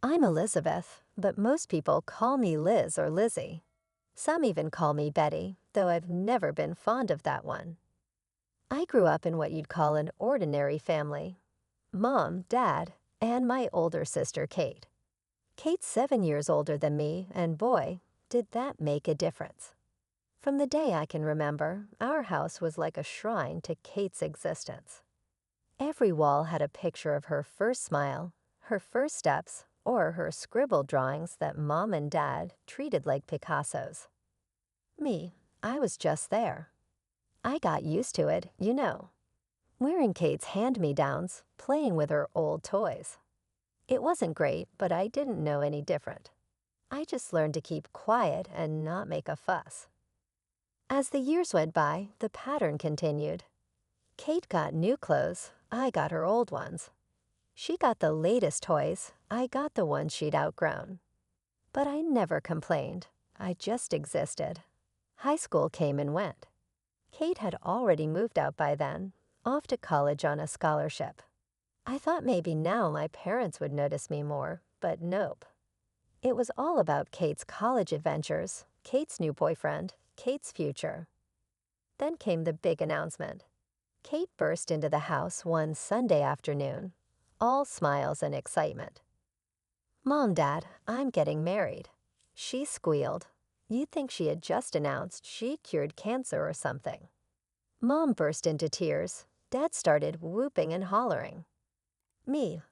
I'm Elizabeth, but most people call me Liz or Lizzie. Some even call me Betty, though I've never been fond of that one. I grew up in what you'd call an ordinary family. Mom, Dad, and my older sister Kate. Kate's 7 years older than me, and boy, did that make a difference. From the day I can remember, our house was like a shrine to Kate's existence. Every wall had a picture of her first smile, her first steps, or her scribbled drawings that Mom and Dad treated like Picassos. Me, I was just there. I got used to it, wearing Kate's hand-me-downs, playing with her old toys. It wasn't great, but I didn't know any different. I just learned to keep quiet and not make a fuss. As the years went by, the pattern continued. Kate got new clothes, I got her old ones. She got the latest toys, I got the ones she'd outgrown. But I never complained, I just existed. High school came and went. Kate had already moved out by then, off to college on a scholarship. I thought maybe now my parents would notice me more, but nope. It was all about Kate's college adventures, Kate's new boyfriend, Kate's future. Then came the big announcement. Kate burst into the house one Sunday afternoon, all smiles and excitement. "Mom, Dad, I'm getting married." She squealed. You'd think she had just announced she cured cancer or something. Mom burst into tears. Dad started whooping and hollering. Me,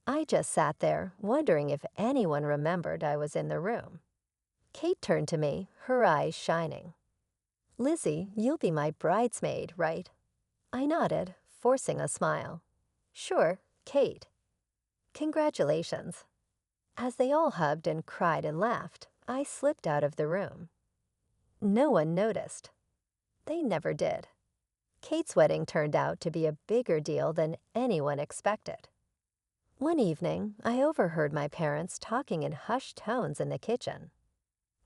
I just sat there, wondering if anyone remembered I was in the room. Kate turned to me, her eyes shining. "Lizzie, you'll be my bridesmaid, right?" I nodded, forcing a smile. "Sure, Kate." "Congratulations." As they all hugged and cried and laughed, I slipped out of the room. No one noticed. They never did. Kate's wedding turned out to be a bigger deal than anyone expected. One evening, I overheard my parents talking in hushed tones in the kitchen.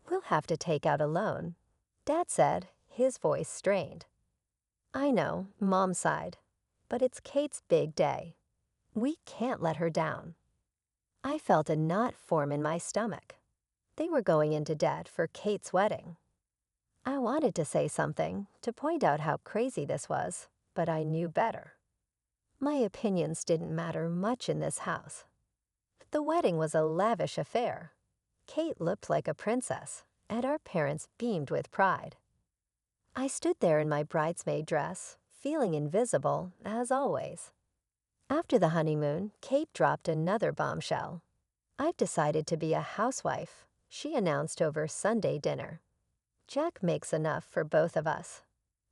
"We'll have to take out a loan," Dad said, his voice strained. "I know," Mom sighed, "but it's Kate's big day. We can't let her down." I felt a knot form in my stomach. They were going into debt for Kate's wedding. I wanted to say something, to point out how crazy this was, but I knew better. My opinions didn't matter much in this house. The wedding was a lavish affair. Kate looked like a princess, and our parents beamed with pride. I stood there in my bridesmaid dress, feeling invisible, as always. After the honeymoon, Kate dropped another bombshell. "I've decided to be a housewife," she announced over Sunday dinner. "Jack makes enough for both of us."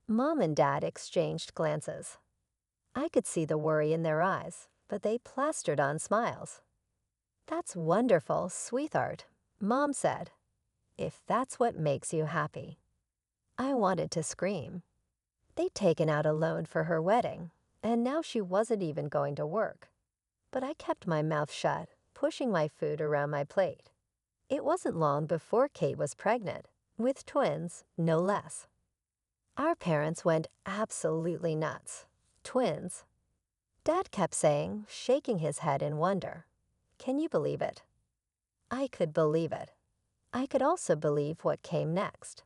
Mom and Dad exchanged glances. I could see the worry in their eyes, but they plastered on smiles. "That's wonderful, sweetheart," Mom said. "If that's what makes you happy." I wanted to scream. They'd taken out a loan for her wedding, and now she wasn't even going to work. But I kept my mouth shut, pushing my food around my plate. It wasn't long before Kate was pregnant, with twins, no less. Our parents went absolutely nuts. Twins. Dad kept saying, shaking his head in wonder, "Can you believe it?" I could believe it. I could also believe what came next.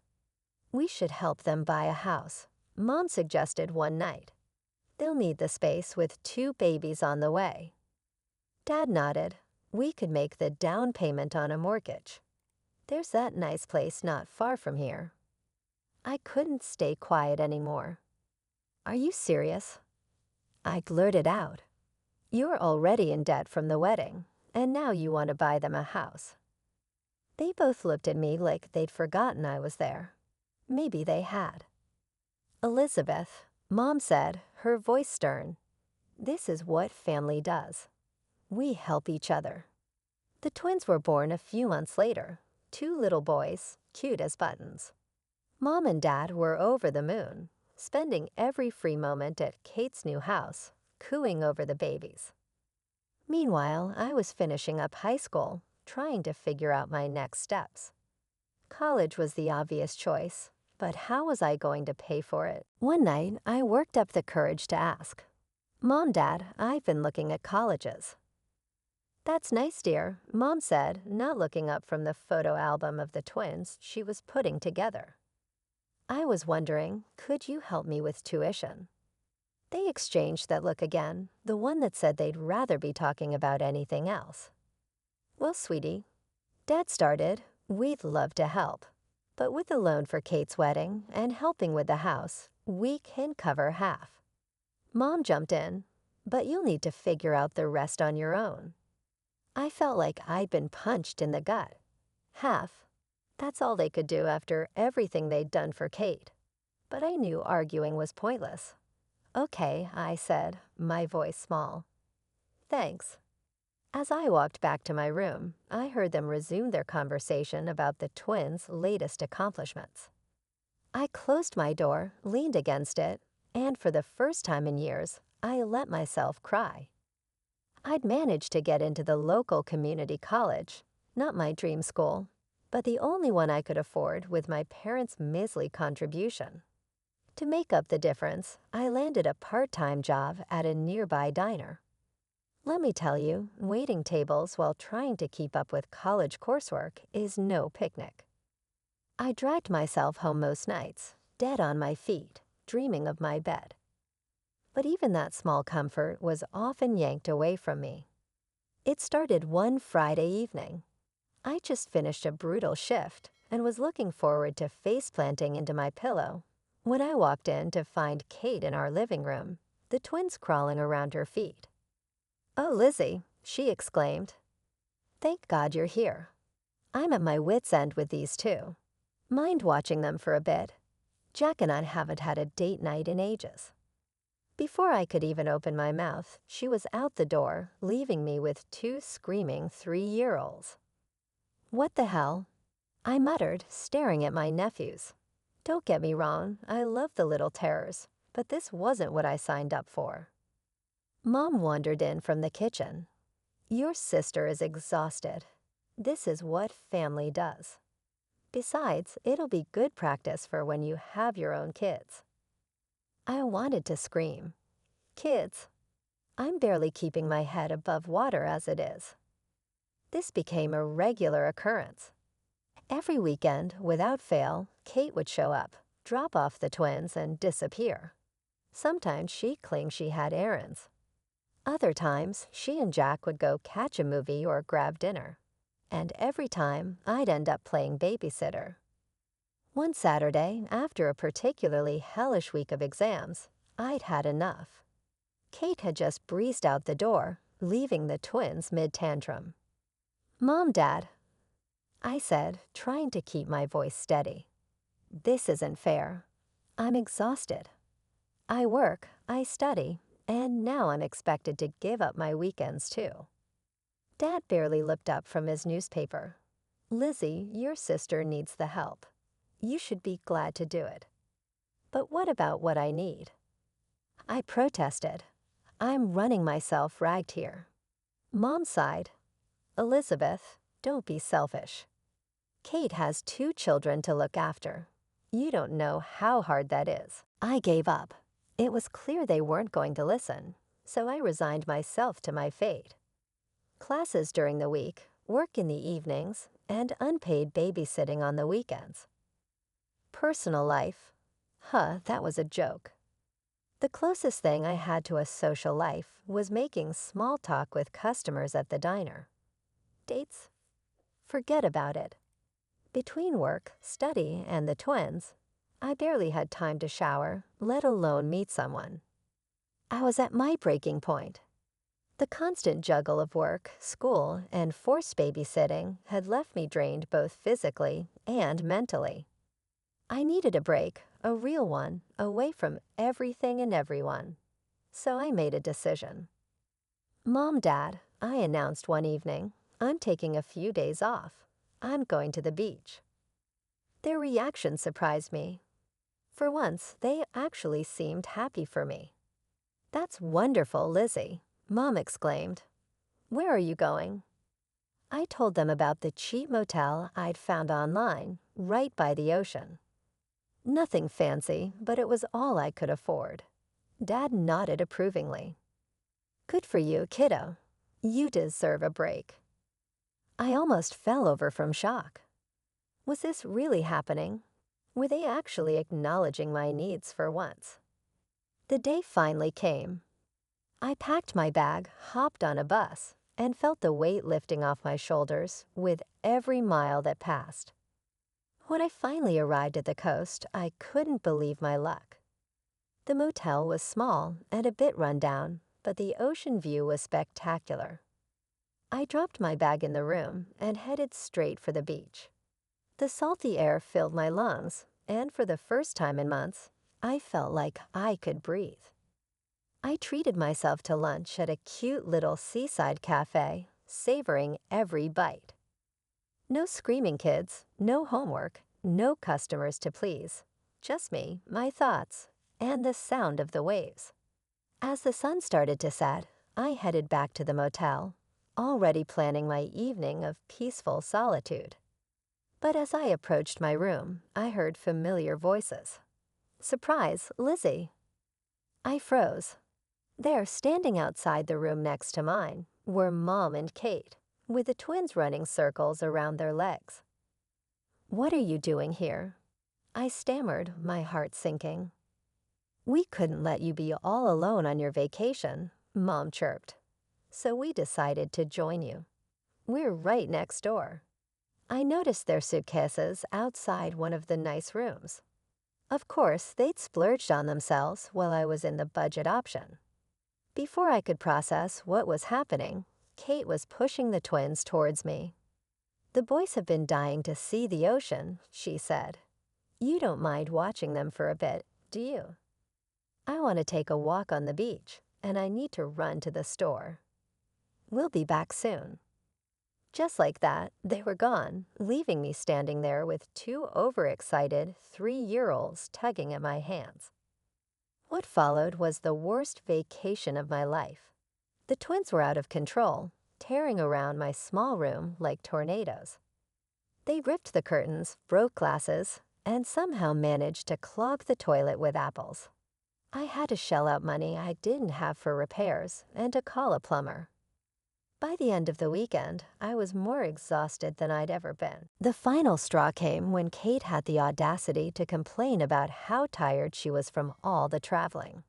"We should help them buy a house," Mom suggested one night. "They'll need the space with 2 babies on the way." Dad nodded. "We could make the down payment on a mortgage. There's that nice place not far from here." I couldn't stay quiet anymore. "Are you serious?" I blurted out. "You're already in debt from the wedding, and now you want to buy them a house." They both looked at me like they'd forgotten I was there. Maybe they had. "Elizabeth," Mom said, her voice stern, "this is what family does. We help each other." The twins were born a few months later, 2 little boys, cute as buttons. Mom and Dad were over the moon, spending every free moment at Kate's new house, cooing over the babies. Meanwhile, I was finishing up high school, trying to figure out my next steps. College was the obvious choice, but how was I going to pay for it? One night, I worked up the courage to ask, "Mom, Dad, I've been looking at colleges." That's nice, dear, Mom said, not looking up from the photo album of the twins she was putting together. I was wondering, could you help me with tuition? They exchanged that look again, the one that said they'd rather be talking about anything else. Well, sweetie, Dad started, we'd love to help. But with the loan for Kate's wedding and helping with the house, we can cover half. Mom jumped in, but you'll need to figure out the rest on your own. I felt like I'd been punched in the gut. Half. That's all they could do after everything they'd done for Kate. But I knew arguing was pointless. Okay, I said, my voice small. Thanks. As I walked back to my room, I heard them resume their conversation about the twins' latest accomplishments. I closed my door, leaned against it, and for the first time in years, I let myself cry. I'd managed to get into the local community college, not my dream school, but the only one I could afford with my parents' measly contribution. To make up the difference, I landed a part-time job at a nearby diner. Let me tell you, waiting tables while trying to keep up with college coursework is no picnic. I dragged myself home most nights, dead on my feet, dreaming of my bed. But even that small comfort was often yanked away from me. It started one Friday evening. I just finished a brutal shift and was looking forward to face planting into my pillow when I walked in to find Kate in our living room, the twins crawling around her feet. "Oh, Lizzie," she exclaimed. "Thank God you're here. I'm at my wit's end with these two. Mind watching them for a bit? Jack and I haven't had a date night in ages." Before I could even open my mouth, she was out the door, leaving me with two screaming 3-year-olds. "What the hell?" I muttered, staring at my nephews. Don't get me wrong, I love the little terrors, but this wasn't what I signed up for. Mom wandered in from the kitchen. "Your sister is exhausted. This is what family does. Besides, it'll be good practice for when you have your own kids." I wanted to scream. Kids? I'm barely keeping my head above water as it is. This became a regular occurrence. Every weekend, without fail, Kate would show up, drop off the twins, and disappear. Sometimes she'd claim she had errands. Other times, she and Jack would go catch a movie or grab dinner. And every time, I'd end up playing babysitter. One Saturday, after a particularly hellish week of exams, I'd had enough. Kate had just breezed out the door, leaving the twins mid-tantrum. "Mom, Dad," I said, trying to keep my voice steady. "This isn't fair. I'm exhausted. I work, I study, and now I'm expected to give up my weekends too." Dad barely looked up from his newspaper. "Lizzie, your sister needs the help. You should be glad to do it. But what about what I need?" I protested. "I'm running myself ragged here." Mom sighed. "Elizabeth, don't be selfish. Kate has 2 children to look after. You don't know how hard that is." I gave up. It was clear they weren't going to listen, so I resigned myself to my fate. Classes during the week, work in the evenings, and unpaid babysitting on the weekends. Personal life? That was a joke. The closest thing I had to a social life was making small talk with customers at the diner. Dates? Forget about it. Between work, study, and the twins, I barely had time to shower, let alone meet someone. I was at my breaking point. The constant juggle of work, school, and forced babysitting had left me drained both physically and mentally. I needed a break, a real one, away from everything and everyone. So I made a decision. "Mom, Dad," I announced one evening, "I'm taking a few days off. I'm going to the beach." Their reaction surprised me. For once, they actually seemed happy for me. "That's wonderful, Lizzie," Mom exclaimed. "Where are you going?" I told them about the cheap motel I'd found online, right by the ocean. Nothing fancy, but it was all I could afford. Dad nodded approvingly. "Good for you, kiddo. You deserve a break. I almost fell over from shock. Was this really happening? Were they actually acknowledging my needs for once? The day finally came. I packed my bag, hopped on a bus, and felt the weight lifting off my shoulders with every mile that passed. When I finally arrived at the coast, I couldn't believe my luck. The motel was small and a bit run down, but the ocean view was spectacular. I dropped my bag in the room and headed straight for the beach. The salty air filled my lungs, and for the first time in months, I felt like I could breathe. I treated myself to lunch at a cute little seaside cafe, savoring every bite. No screaming kids, no homework, no customers to please. Just me, my thoughts, and the sound of the waves. As the sun started to set, I headed back to the motel, already planning my evening of peaceful solitude. But as I approached my room, I heard familiar voices. Surprise, Lizzie! I froze. There, standing outside the room next to mine, were Mom and Kate, with the twins running circles around their legs. "What are you doing here?" I stammered, my heart sinking. "We couldn't let you be all alone on your vacation," Mom chirped. "So we decided to join you. We're right next door." I noticed their suitcases outside one of the nice rooms. Of course, they'd splurged on themselves while I was in the budget option. Before I could process what was happening, Kate was pushing the twins towards me. "The boys have been dying to see the ocean," she said. "You don't mind watching them for a bit, do you?" "I want to take a walk on the beach, and I need to run to the store. We'll be back soon." Just like that, they were gone, leaving me standing there with two overexcited 3-year-olds tugging at my hands. What followed was the worst vacation of my life. The twins were out of control, tearing around my small room like tornadoes. They ripped the curtains, broke glasses, and somehow managed to clog the toilet with apples. I had to shell out money I didn't have for repairs and to call a plumber. By the end of the weekend, I was more exhausted than I'd ever been. The final straw came when Kate had the audacity to complain about how tired she was from all the traveling.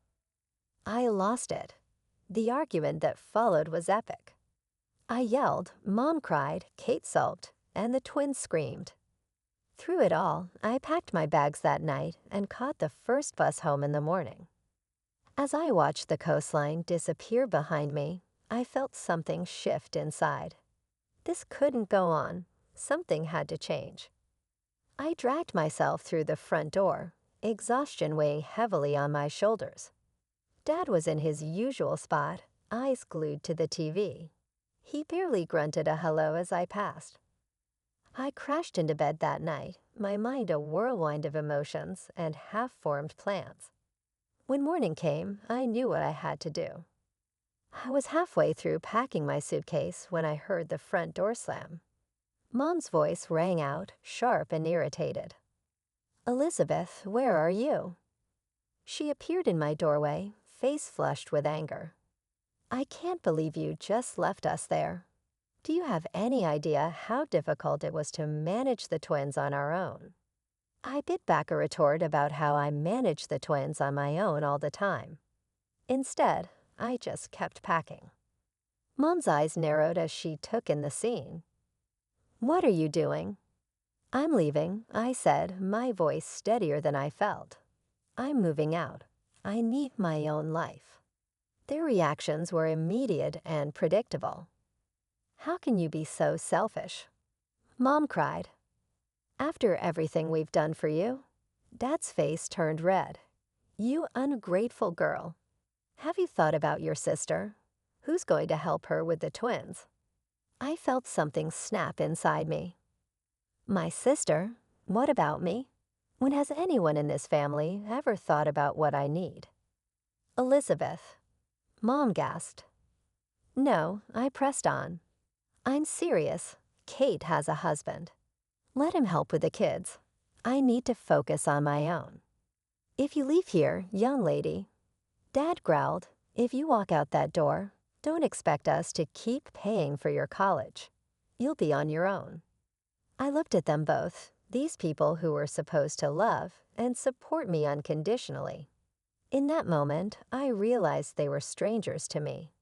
I lost it. The argument that followed was epic. I yelled, Mom cried, Kate sulked, and the twins screamed. Through it all, I packed my bags that night and caught the first bus home in the morning. As I watched the coastline disappear behind me, I felt something shift inside. This couldn't go on. Something had to change. I dragged myself through the front door, exhaustion weighing heavily on my shoulders. Dad was in his usual spot, eyes glued to the TV. He barely grunted a hello as I passed. I crashed into bed that night, my mind a whirlwind of emotions and half-formed plans. When morning came, I knew what I had to do. I was halfway through packing my suitcase when I heard the front door slam. Mom's voice rang out, sharp and irritated. "Elizabeth, where are you?" She appeared in my doorway, face flushed with anger. "I can't believe you just left us there. Do you have any idea how difficult it was to manage the twins on our own?" I bit back a retort about how I managed the twins on my own all the time. Instead, I just kept packing. Mom's eyes narrowed as she took in the scene. "What are you doing?" "I'm leaving," I said, my voice steadier than I felt. "I'm moving out. I need my own life." Their reactions were immediate and predictable. "How can you be so selfish?" Mom cried. "After everything we've done for you?" Dad's face turned red. "You ungrateful girl. Have you thought about your sister? Who's going to help her with the twins?" I felt something snap inside me. "My sister? What about me? When has anyone in this family ever thought about what I need?" "Elizabeth." Mom gasped. "No," I pressed on. "I'm serious. Kate has a husband. Let him help with the kids. I need to focus on my own." "If you leave here, young lady," Dad growled, "if you walk out that door, Don't expect us to keep paying for your college. You'll be on your own." I looked at them both, these people who were supposed to love and support me unconditionally. In that moment, I realized they were strangers to me.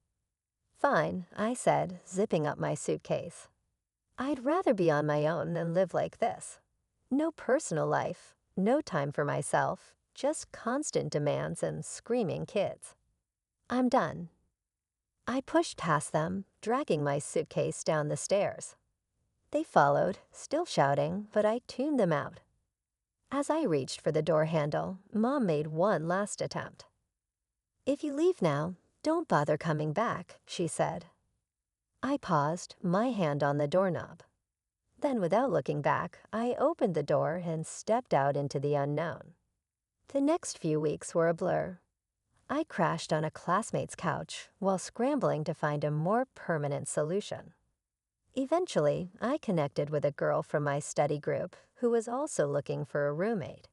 "Fine," I said, zipping up my suitcase. "I'd rather be on my own than live like this. No personal life, no time for myself, just constant demands and screaming kids. I'm done." I pushed past them, dragging my suitcase down the stairs. They followed, still shouting, but I tuned them out. As I reached for the door handle, Mom made one last attempt. "If you leave now, don't bother coming back," she said. I paused, my hand on the doorknob. Then, without looking back, I opened the door and stepped out into the unknown. The next few weeks were a blur. I crashed on a classmate's couch while scrambling to find a more permanent solution. Eventually, I connected with a girl from my study group who was also looking for a roommate.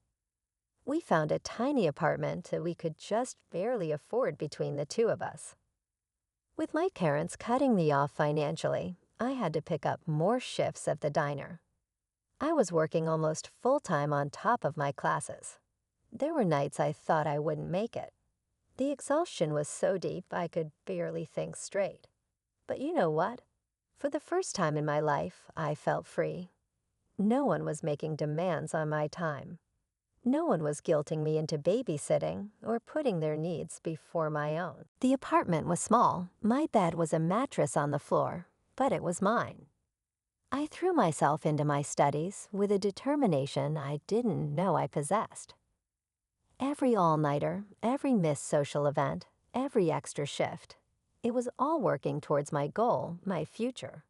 We found a tiny apartment that we could just barely afford between the two of us. With my parents cutting me off financially, I had to pick up more shifts at the diner. I was working almost full-time on top of my classes. There were nights I thought I wouldn't make it. The exhaustion was so deep I could barely think straight. But you know what? For the first time in my life, I felt free. No one was making demands on my time. No one was guilting me into babysitting or putting their needs before my own. The apartment was small. My bed was a mattress on the floor, but it was mine. I threw myself into my studies with a determination I didn't know I possessed. Every all-nighter, every missed social event, every extra shift, it was all working towards my goal, my future.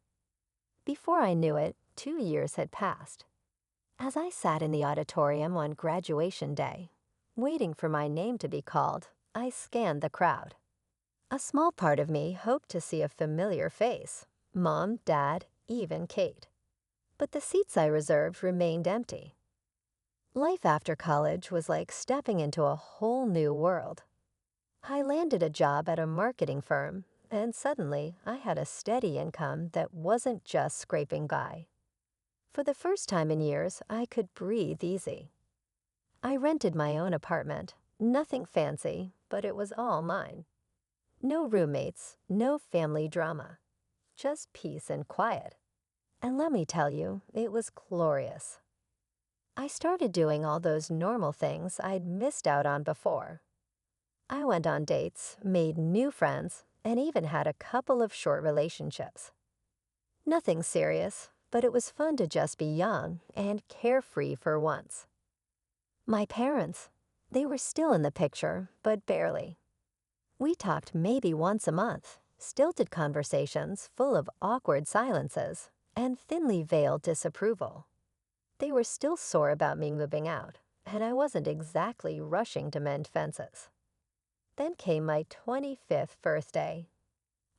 Before I knew it, 2 years had passed. As I sat in the auditorium on graduation day, waiting for my name to be called, I scanned the crowd. A small part of me hoped to see a familiar face, Mom, Dad, even Kate. But the seats I reserved remained empty. Life after college was like stepping into a whole new world. I landed a job at a marketing firm, and suddenly I had a steady income that wasn't just scraping by. For the first time in years, I could breathe easy. I rented my own apartment, nothing fancy, but it was all mine. No roommates, no family drama, just peace and quiet. And let me tell you, it was glorious. I started doing all those normal things I'd missed out on before. I went on dates, made new friends, and even had a couple of short relationships. Nothing serious, but it was fun to just be young and carefree for once. My parents, they were still in the picture, but barely. We talked maybe once a month, stilted conversations full of awkward silences and thinly veiled disapproval. They were still sore about me moving out, and I wasn't exactly rushing to mend fences. Then came my 25th birthday.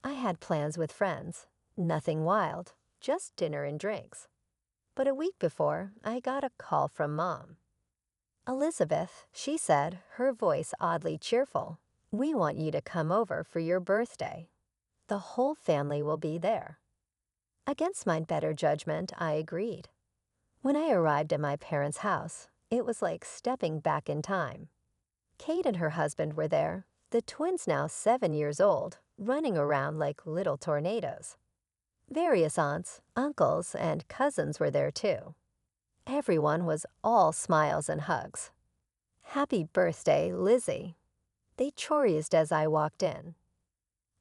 I had plans with friends, nothing wild, just dinner and drinks. But a week before, I got a call from Mom. "Elizabeth," she said, her voice oddly cheerful, "we want you to come over for your birthday. The whole family will be there." Against my better judgment, I agreed. When I arrived at my parents' house, it was like stepping back in time. Kate and her husband were there, the twins now 7 years old, running around like little tornadoes. Various aunts, uncles, and cousins were there too. Everyone was all smiles and hugs. "Happy birthday, Lizzie." They chorused as I walked in.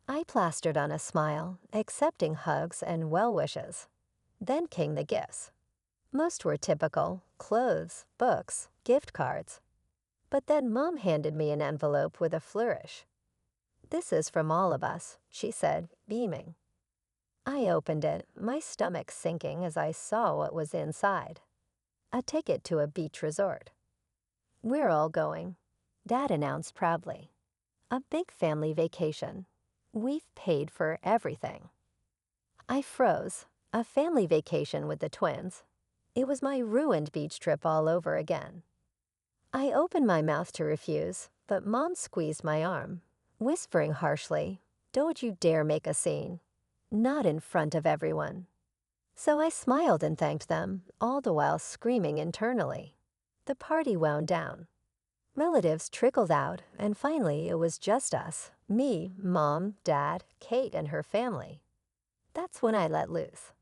I plastered on a smile, accepting hugs and well wishes. Then came the gifts. Most were typical: clothes, books, gift cards. But then Mom handed me an envelope with a flourish. "This is from all of us," she said, beaming. I opened it, my stomach sinking as I saw what was inside. A ticket to a beach resort. "We're all going," Dad announced proudly. "A big family vacation. We've paid for everything." I froze. A family vacation with the twins. It was my ruined beach trip all over again. I opened my mouth to refuse, but Mom squeezed my arm, whispering harshly, Don't you dare make a scene. Not in front of everyone." So I smiled and thanked them, all the while screaming internally. The party wound down. Relatives trickled out, and finally it was just us, me, Mom, Dad, Kate, and her family. That's when I let loose.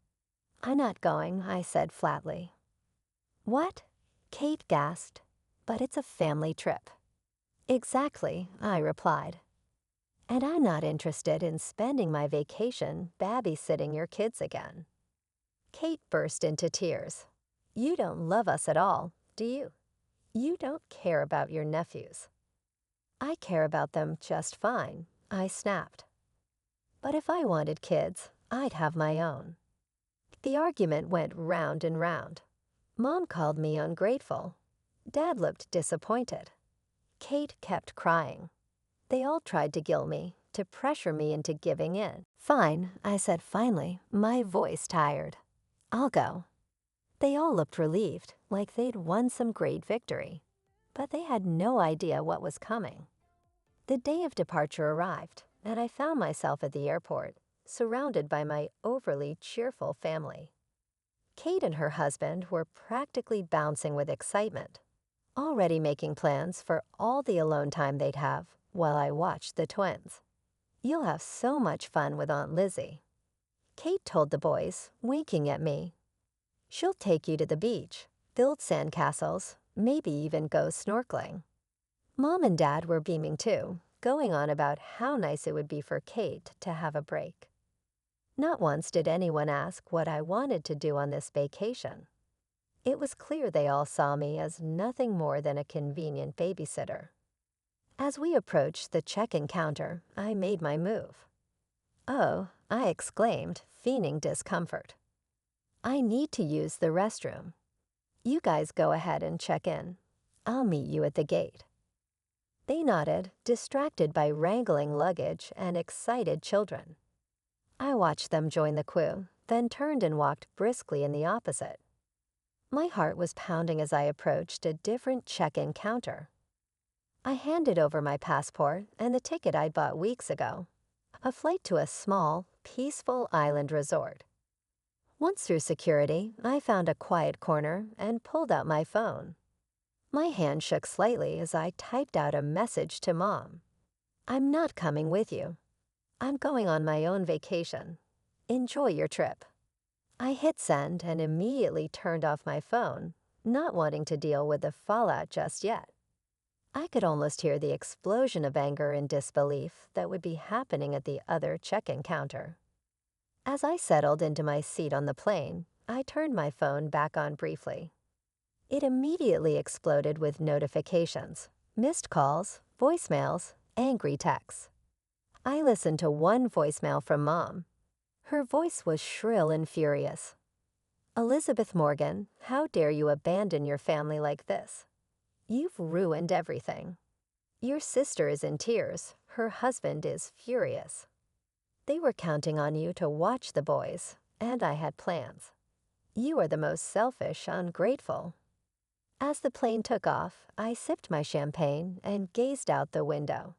"I'm not going," I said flatly. "What?" Kate gasped. "But it's a family trip." "Exactly," I replied. "And I'm not interested in spending my vacation babysitting your kids again." Kate burst into tears. "You don't love us at all, do you? You don't care about your nephews." "I care about them just fine," I snapped. "But if I wanted kids, I'd have my own." The argument went round and round. Mom called me ungrateful. Dad looked disappointed. Kate kept crying. They all tried to guilt me, to pressure me into giving in. "Fine," I said finally, my voice tired. "I'll go." They all looked relieved, like they'd won some great victory. But they had no idea what was coming. The day of departure arrived, and I found myself at the airport, surrounded by my overly cheerful family. Kate and her husband were practically bouncing with excitement, already making plans for all the alone time they'd have while I watched the twins. "You'll have so much fun with Aunt Lizzie," Kate told the boys, winking at me. "She'll take you to the beach, build sandcastles, maybe even go snorkeling." Mom and Dad were beaming too, going on about how nice it would be for Kate to have a break. Not once did anyone ask what I wanted to do on this vacation. It was clear they all saw me as nothing more than a convenient babysitter. As we approached the check-in counter, I made my move. "Oh," I exclaimed, feigning discomfort. "I need to use the restroom. You guys go ahead and check in. I'll meet you at the gate." They nodded, distracted by wrangling luggage and excited children. I watched them join the queue, then turned and walked briskly in the opposite. My heart was pounding as I approached a different check-in counter. I handed over my passport and the ticket I'd bought weeks ago, a flight to a small, peaceful island resort. Once through security, I found a quiet corner and pulled out my phone. My hand shook slightly as I typed out a message to Mom. "I'm not coming with you. I'm going on my own vacation. Enjoy your trip." I hit send and immediately turned off my phone, not wanting to deal with the fallout just yet. I could almost hear the explosion of anger and disbelief that would be happening at the other check-in counter. As I settled into my seat on the plane, I turned my phone back on briefly. It immediately exploded with notifications, missed calls, voicemails, angry texts. I listened to one voicemail from Mom. Her voice was shrill and furious. "Elizabeth Morgan, how dare you abandon your family like this? You've ruined everything. Your sister is in tears. Her husband is furious. They were counting on you to watch the boys, and I had plans. You are the most selfish, ungrateful." As the plane took off, I sipped my champagne and gazed out the window.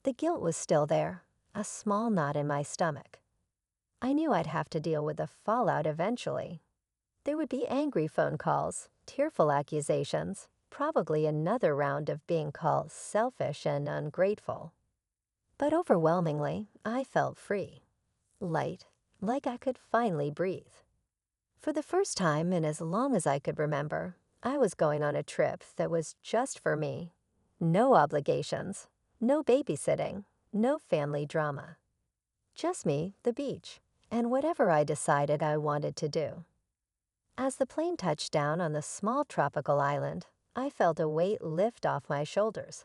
The guilt was still there, a small knot in my stomach. I knew I'd have to deal with the fallout eventually. There would be angry phone calls, tearful accusations, probably another round of being called selfish and ungrateful. But overwhelmingly, I felt free, light, like I could finally breathe. For the first time in as long as I could remember, I was going on a trip that was just for me. No obligations, no babysitting, no family drama. Just me, the beach, and whatever I decided I wanted to do. As the plane touched down on the small tropical island, I felt a weight lift off my shoulders.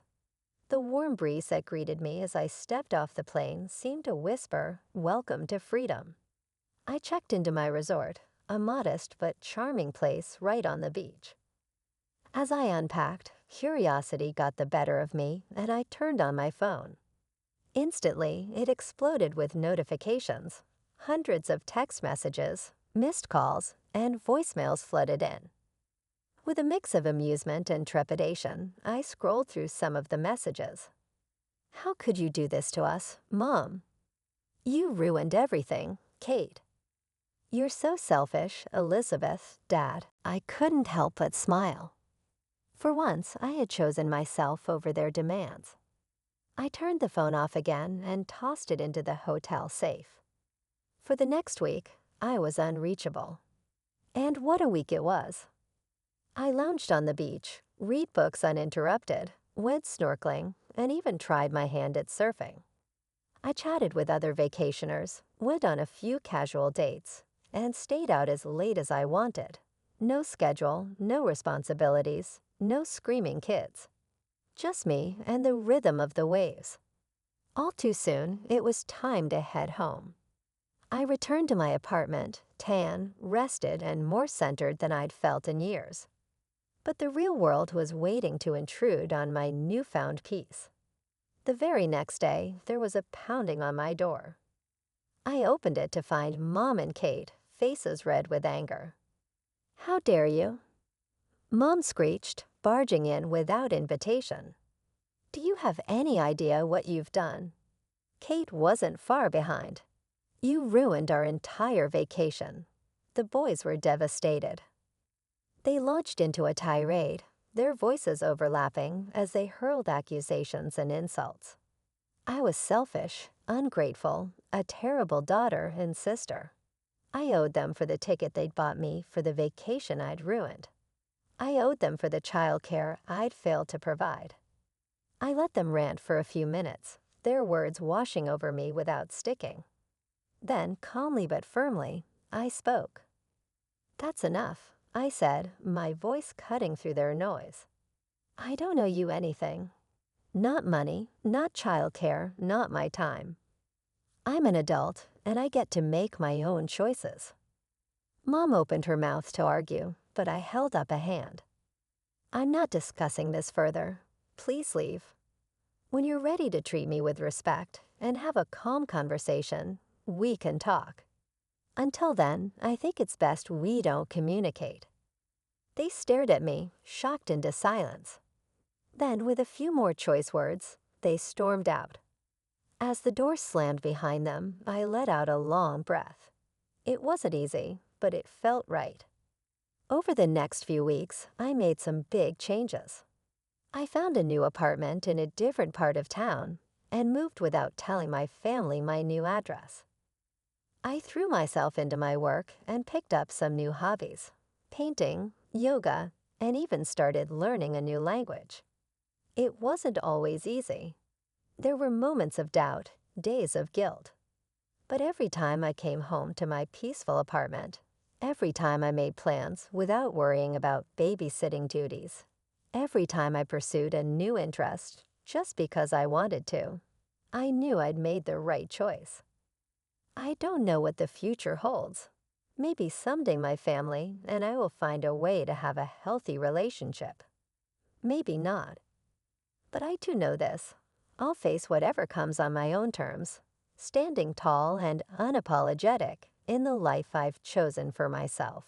The warm breeze that greeted me as I stepped off the plane seemed to whisper, "Welcome to freedom." I checked into my resort, a modest but charming place right on the beach. As I unpacked, curiosity got the better of me, and I turned on my phone. Instantly, it exploded with notifications. Hundreds of text messages, missed calls, and voicemails flooded in. With a mix of amusement and trepidation, I scrolled through some of the messages. "How could you do this to us, Mom?" You ruined everything, Kate. You're so selfish, Elizabeth, Dad. I couldn't help but smile. For once, I had chosen myself over their demands. I turned the phone off again and tossed it into the hotel safe. For the next week, I was unreachable. And what a week it was. I lounged on the beach, read books uninterrupted, went snorkeling, and even tried my hand at surfing. I chatted with other vacationers, went on a few casual dates, and stayed out as late as I wanted. No schedule, no responsibilities, no screaming kids. Just me and the rhythm of the waves. All too soon, it was time to head home. I returned to my apartment, tan, rested, and more centered than I'd felt in years. But the real world was waiting to intrude on my newfound peace. The very next day, there was a pounding on my door. I opened it to find Mom and Kate, faces red with anger. "How dare you?" Mom screeched, barging in without invitation. "Do you have any idea what you've done?" Kate wasn't far behind. "You ruined our entire vacation." The boys were devastated. They launched into a tirade, their voices overlapping as they hurled accusations and insults. I was selfish, ungrateful, a terrible daughter and sister. I owed them for the ticket they'd bought me for the vacation I'd ruined. I owed them for the childcare I'd failed to provide. I let them rant for a few minutes, their words washing over me without sticking. Then, calmly but firmly, I spoke. "That's enough," I said, my voice cutting through their noise. "I don't owe you anything. Not money, not childcare, not my time. I'm an adult, and I get to make my own choices." Mom opened her mouth to argue, but I held up a hand. "I'm not discussing this further. Please leave. When you're ready to treat me with respect and have a calm conversation, we can talk. Until then, I think it's best we don't communicate." They stared at me, shocked into silence. Then, with a few more choice words, they stormed out. As the door slammed behind them, I let out a long breath. It wasn't easy, but it felt right. Over the next few weeks, I made some big changes. I found a new apartment in a different part of town and moved without telling my family my new address. I threw myself into my work and picked up some new hobbies: painting, yoga, and even started learning a new language. It wasn't always easy. There were moments of doubt, days of guilt. But every time I came home to my peaceful apartment, every time I made plans without worrying about babysitting duties, every time I pursued a new interest just because I wanted to, I knew I'd made the right choice. I don't know what the future holds. Maybe someday my family and I will find a way to have a healthy relationship. Maybe not. But I do know this: I'll face whatever comes on my own terms, standing tall and unapologetic in the life I've chosen for myself.